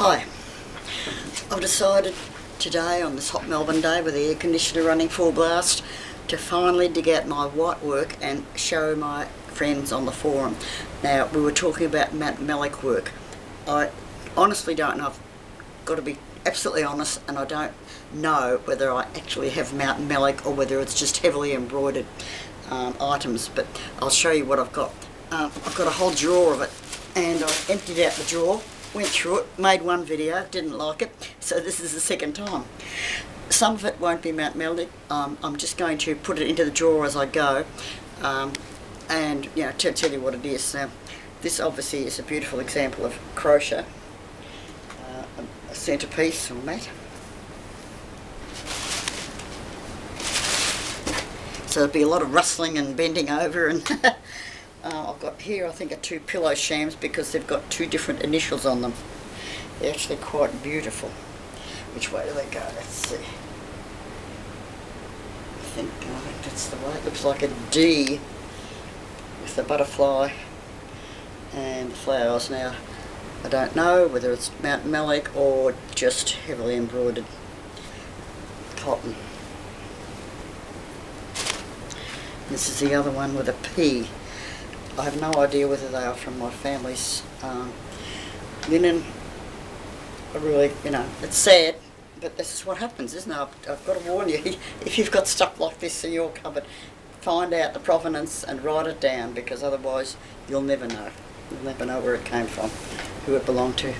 Hi, I've decided today on this hot Melbourne day with the air conditioner running full blast to finally dig out my white work and show my friends on the forum. Now, we were talking about MountMellick work. I honestly don't know, I've got to be absolutely honest, and I don't know whether I actually have MountMellick or whether it's just heavily embroidered items, but I'll show you what I've got. I've got a whole drawer of it, and I emptied out the drawer, went through it, made one video, didn't like it, so this is the second time. Some of it won't be MountMellick. I'm just going to put it into the drawer as I go, and you know, tell you what it is. Now, this obviously is a beautiful example of crochet, a centerpiece or mat. So there'll be a lot of rustling and bending over, and I've got here, I think, are two pillow shams because they've got two different initials on them. They're actually quite beautiful. Which way do they go? Let's see. I think that's the way. It looks like a D with the butterfly and the flowers. Now, I don't know whether it's MountMellick or just heavily embroidered cotton. This is the other one with a P. I have no idea whether they are from my family's linen. I really, you know, it's sad, but this is what happens, isn't it? I've got to warn you, if you've got stuff like this in your cupboard, find out the provenance and write it down, because otherwise you'll never know. You'll never know where it came from, who it belonged to.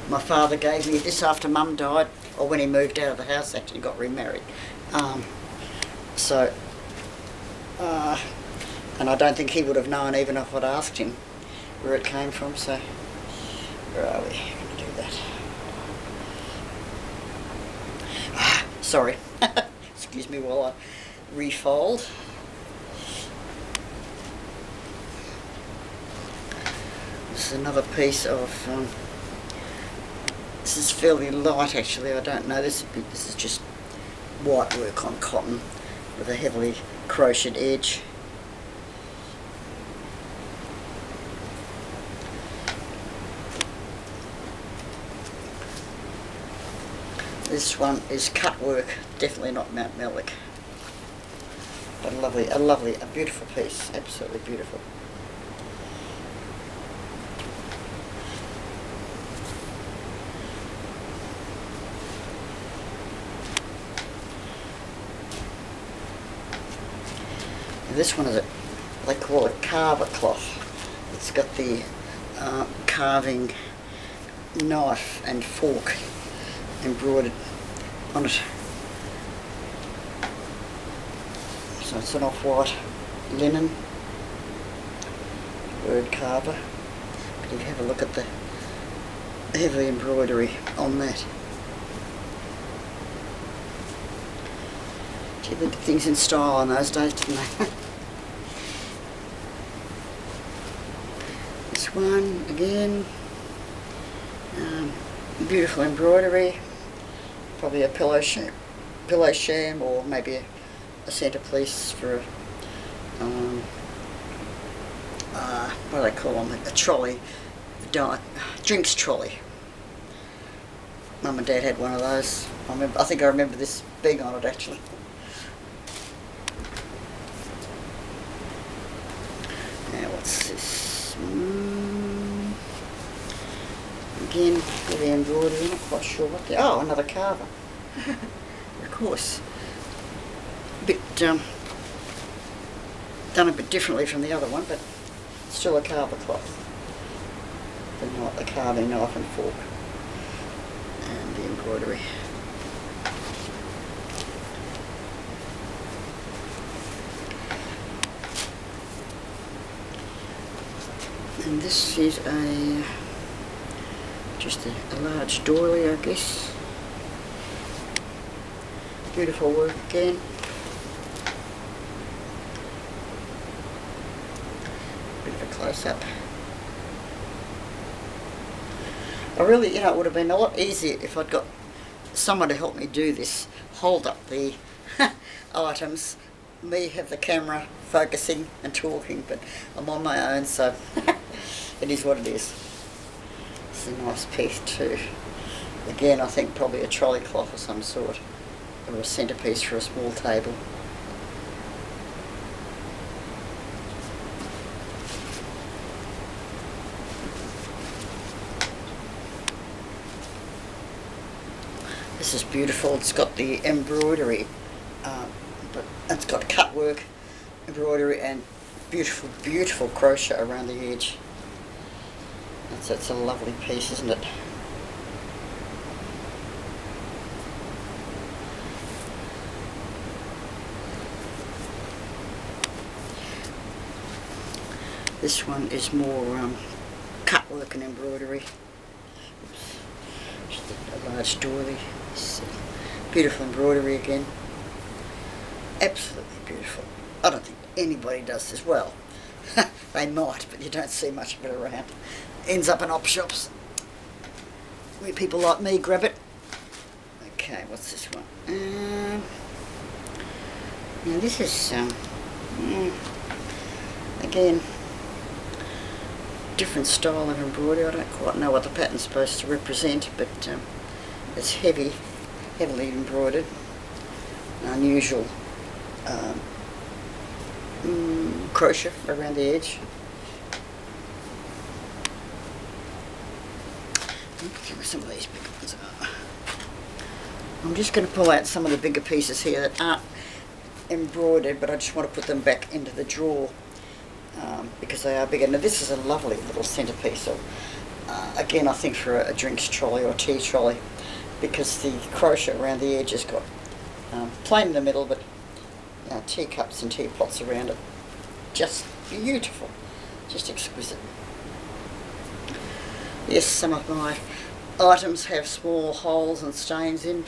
My father gave me this after Mum died, or when he moved out of the house, actually got remarried. And I don't think he would have known even if I'd asked him where it came from, so where are we? I'm going to do that. Sorry. Excuse me while I refold. This is another piece of, this is fairly light actually, I don't know, this is just white work on cotton with a heavily crocheted edge. This one is cut work, definitely not MountMellick. But a beautiful piece, absolutely beautiful. This one is they call it carver cloth. It's got the carving knife and fork embroidered on it. So it's an off-white linen word carver. But if you have a look at the heavy embroidery on that. Gee, they did things in style in those days, didn't they? This one again, beautiful embroidery, probably a pillow sham or maybe a centerpiece for what do they call them? A trolley, drinks trolley. Mum and Dad had one of those. I think I remember this being on it actually. Now what's this? Again, heavy embroidery, I'm not quite sure what the... Oh, another carver. Of course. A bit, done a bit differently from the other one, but still a carver cloth. But not the carving knife and fork. And the embroidery. And this is just a large doily, I guess. Beautiful work again. Bit of a close-up. I really, you know, it would have been a lot easier if I'd got someone to help me do this. Hold up the items, me have the camera focusing and talking, but I'm on my own, so it is what it is. This is a nice piece too. Again, I think probably a trolley cloth of some sort, or a centrepiece for a small table. This is beautiful. It's got the embroidery, but it's got cut work, embroidery, and beautiful, beautiful crochet around the edge. That's a lovely piece, isn't it? This one is more cut work and embroidery. Oops. Just a large doily. Beautiful embroidery again. Absolutely beautiful. I don't think anybody does this well. They might, but you don't see much of it around. Ends up in op shops where people like me grab it. Okay, what's this one? Now this is again, different style of embroidery. I don't quite know what the pattern's supposed to represent, but it's heavily embroidered. Unusual crochet around the edge. Give me some of these big ones. I'm just going to pull out some of the bigger pieces here that aren't embroidered, but I just want to put them back into the drawer because they are bigger. Now this is a lovely little centrepiece. So again, I think for a drinks trolley or tea trolley, because the crochet around the edge has got plain in the middle, but teacups and teapots around it. Just beautiful, just exquisite. Yes, some of my items have small holes and stains in.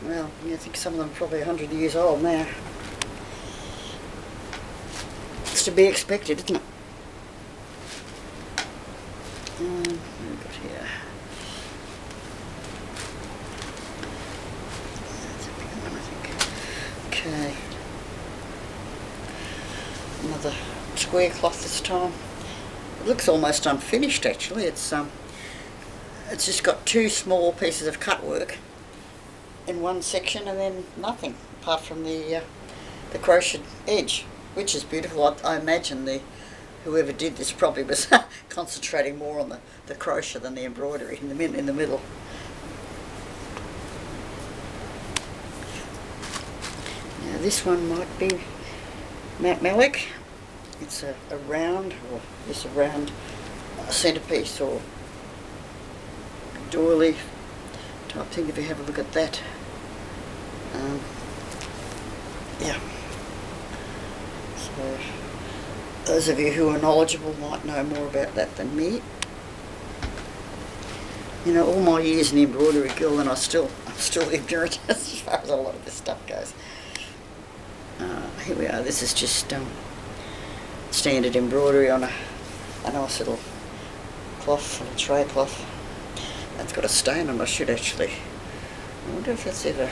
Well, I think some of them are probably 100 years old now. It's to be expected, isn't it? What have we got here? That's a bigger one, I think. Okay. Another square cloth this time. It looks almost unfinished actually. It's just got two small pieces of cut work in one section and then nothing apart from the crocheted edge, which is beautiful. I imagine whoever did this probably was concentrating more on the crochet than the embroidery in the middle. Now this one might be MountMellick. It's a round, or just a round centrepiece or doily type thing. If you have a look at that, yeah. So those of you who are knowledgeable might know more about that than me. You know, all my years in the embroidery guild, and I'm still ignorant as far as a lot of this stuff goes. Here we are. This is just standard embroidery on a nice little cloth, a tray cloth. That's got a stain on it. I should actually. I wonder if that's ever.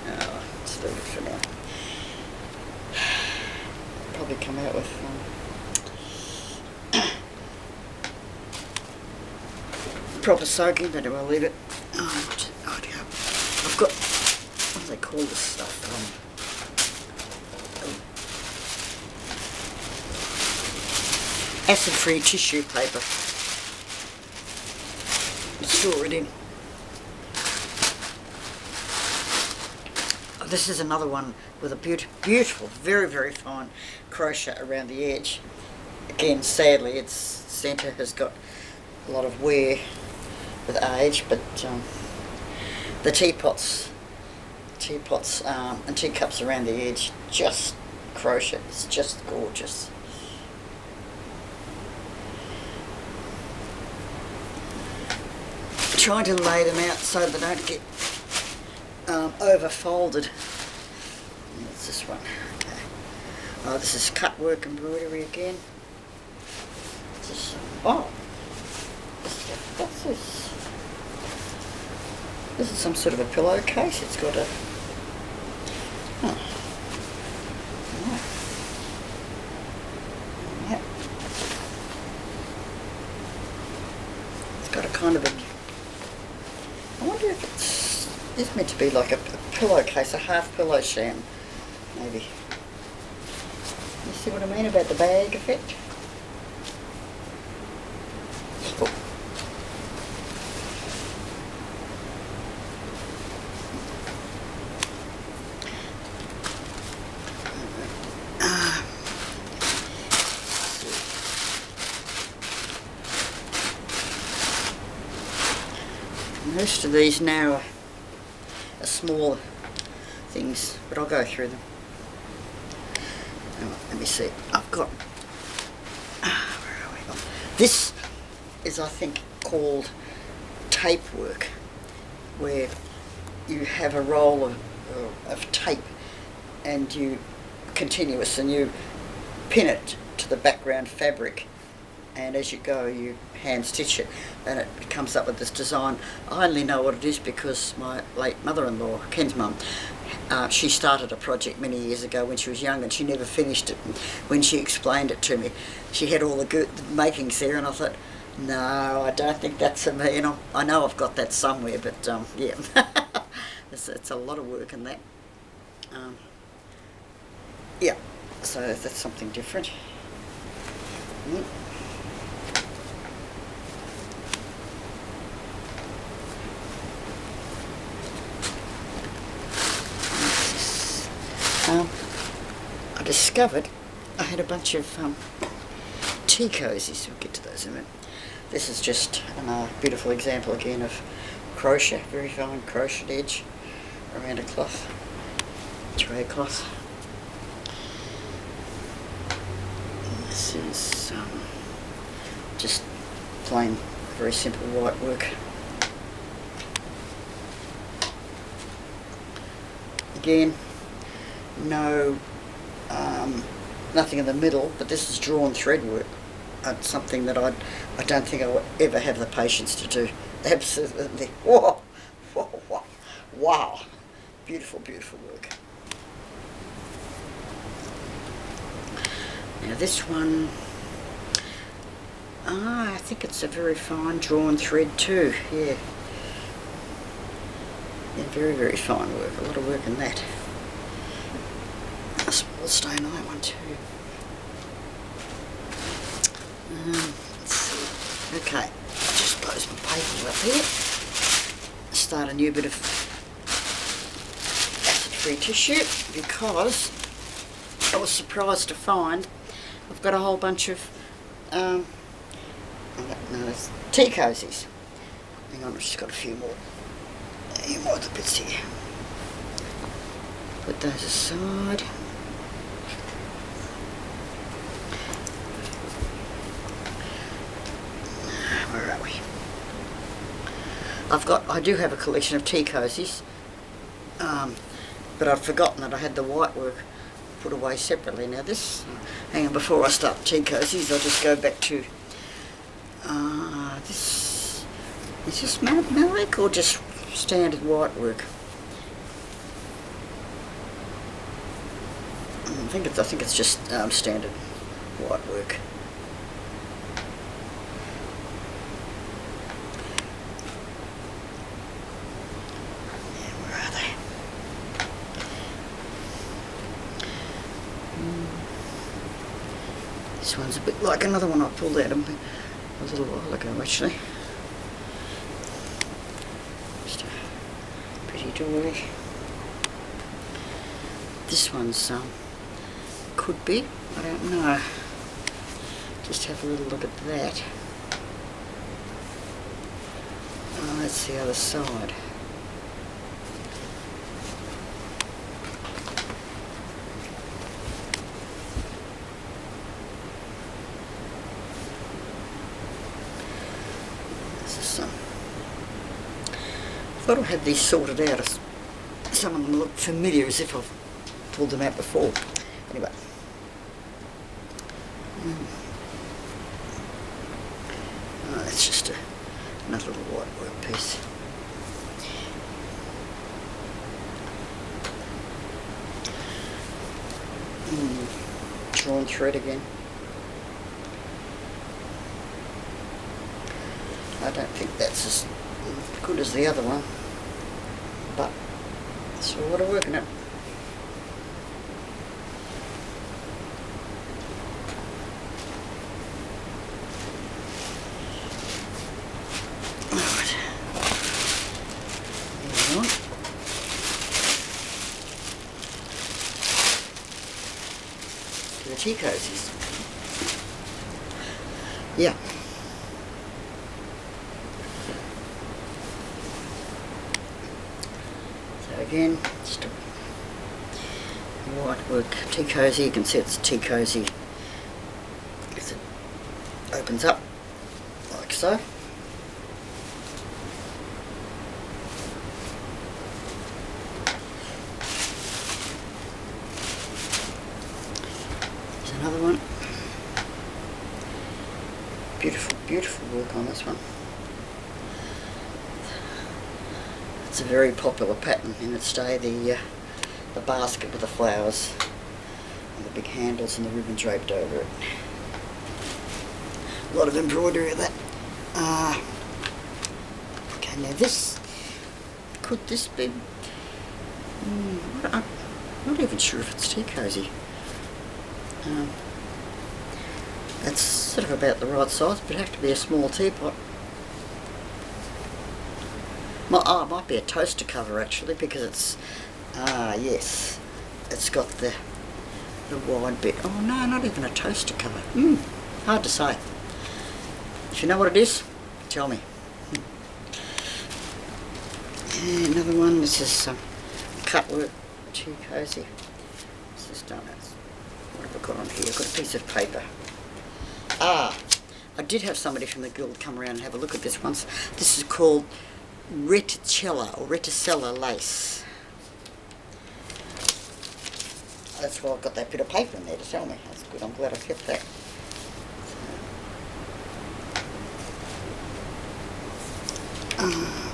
Oh, let's leave it for now. Probably come out with proper soaking, but I'll leave it. Oh, I've got, what do they call this stuff? Acid-free tissue paper to store it in. This is another one with a beautiful, very, very fine crochet around the edge. Again, sadly, its centre has got a lot of wear with age, but the teapots and teacups around the edge, just crochet. It's just gorgeous. Trying to lay them out so they don't get over folded. What's this one? Okay. Oh, this is cut work embroidery again. Oh, what's this? This is some sort of a pillowcase. It's got a. Oh. Yeah. kind of a, I wonder if it's meant to be like a pillowcase, a half pillow sham, maybe. You see what I mean about the bag effect? Oh. Most of these now are smaller things, but I'll go through them. Let me see. I've got, where are we? Oh, this is, I think, called tape work, where you have a roll of tape and you continuous, and you pin it to the background fabric, and as you go you hand stitch it and it comes up with this design. I only know what it is because my late mother-in-law, Ken's mum, she started a project many years ago when she was young and she never finished it. And when she explained it to me, she had all the good makings there, and I thought, no, I don't think that's for me. And I know I've got that somewhere, but yeah, it's a lot of work in that. Yeah, so that's something different. I discovered I had a bunch of tea cozies. We'll get to those in a minute. This is just another beautiful example again of crochet, very fine crochet edge around a cloth, tray cloth. And this is just plain, very simple white work. Again, no, nothing in the middle, but this is drawn thread work. It's something that I don't think I will ever have the patience to do. Absolutely. Whoa, whoa, whoa. Wow. Beautiful, beautiful work. Now this one, I think it's a very fine drawn thread too. Yeah. Yeah, very, very fine work. A lot of work in that. A small stain on that one too. Let's see. Okay, I'll just close my paper up here. Start a new bit of acid-free tissue because I was surprised to find I've got a whole bunch of tea cozies. Hang on, I've just got a few more. A few more of the bits here. Put those aside. Where are we? I do have a collection of tea cozies, but I'd forgotten that I had the white work put away separately. Now this, hang on, before I start the tea cozies, I'll just go back to this. Is this MountMellick or just standard white work? I think it's just standard white work. Yeah, where are they? This one's a bit like another one I pulled out a little while ago, actually. Just a pretty doily. This one's could be, I don't know. Just have a little look at that. Oh, that's the other side. This is some. I thought I had these sorted out. Some of them look familiar as if I've pulled them out before. Anyway. Oh, that's just another little white work piece. Drawn thread again. I don't think that's as good as the other one, but sort of working it. Right. There we are. To the tea cozies. Yeah. So again, just a white work tea cozy. You can see it's a tea cozy as it opens up like so. There's another one. Beautiful, beautiful work on this one. It's a very popular pattern in its day, the basket with the flowers and the big handles and the ribbon draped over it. A lot of embroidery of that. Okay, now this, could this be, I'm not even sure if it's tea cozy. That's sort of about the right size, but it'd have to be a small teapot. Oh, it might be a toaster cover actually, because it's, yes, it's got the wide bit. Oh no, not even a toaster cover. Hard to say. If you know what it is, tell me. And another one, this is some cutwork, tea cozy. This is done. What have I got on here? I've got a piece of paper. I did have somebody from the guild come around and have a look at this once. This is called reticella or reticella lace. That's why I've got that bit of paper in there to tell me. That's good. I'm glad I kept that.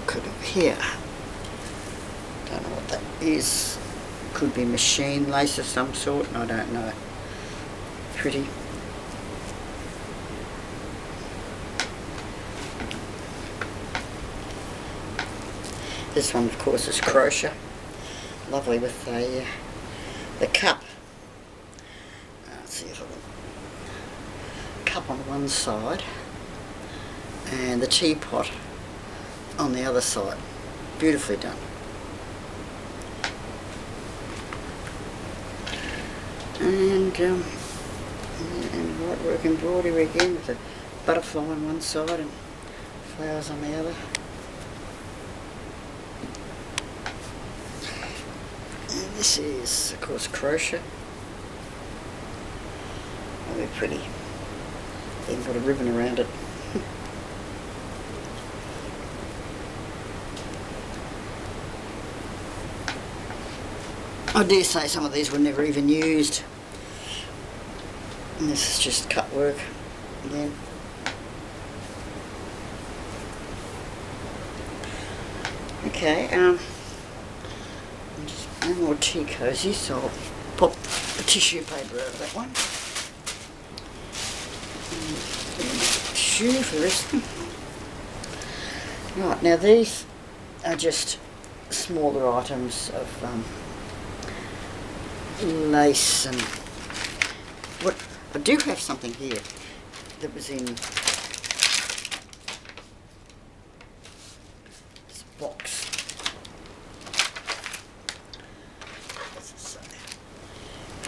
Could have here. Don't know what that is. Could be machine lace of some sort. I don't know. Pretty. This one, of course, is crochet. Lovely with the cup. Let's see if I can. Cup on one side and the teapot on the other side. Beautifully done. And white work embroidery again with a butterfly on one side and flowers on the other. And this is, of course, crochet. Very pretty. Even got a ribbon around it. I dare say some of these were never even used. And this is just cut work again. Okay, just no more tea cozy, so I'll pop the tissue paper out of that one. And shoe for the rest of them. Right, now these are just smaller items of lace, and what I do have something here that was in this box. What's it say?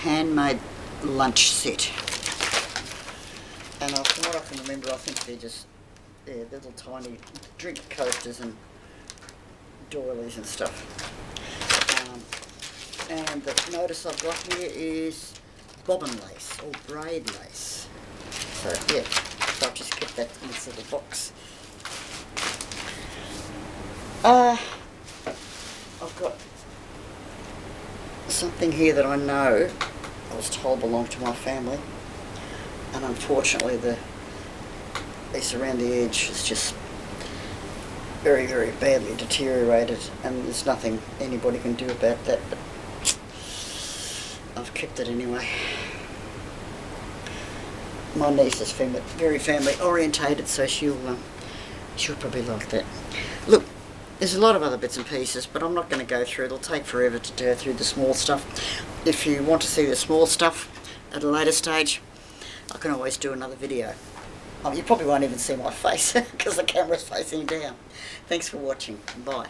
Handmade lunch set. And from what I can remember, I think they're just little tiny drink coasters and doilies and stuff. And the notice I've got here is bobbin lace or braid lace. So yeah, so I've just kept that in this little box. I've got something here that I know I was told belonged to my family, and unfortunately the piece around the edge is just very, very badly deteriorated, and there's nothing anybody can do about that, but I've kept it anyway. My niece is very family orientated, so she'll She'll probably like that. Look, there's a lot of other bits and pieces, but I'm not going to go through. It'll take forever to go through the small stuff. If you want to see the small stuff at a later stage, I can always do another video. Oh, you probably won't even see my face because the camera's facing down. Thanks for watching. Bye.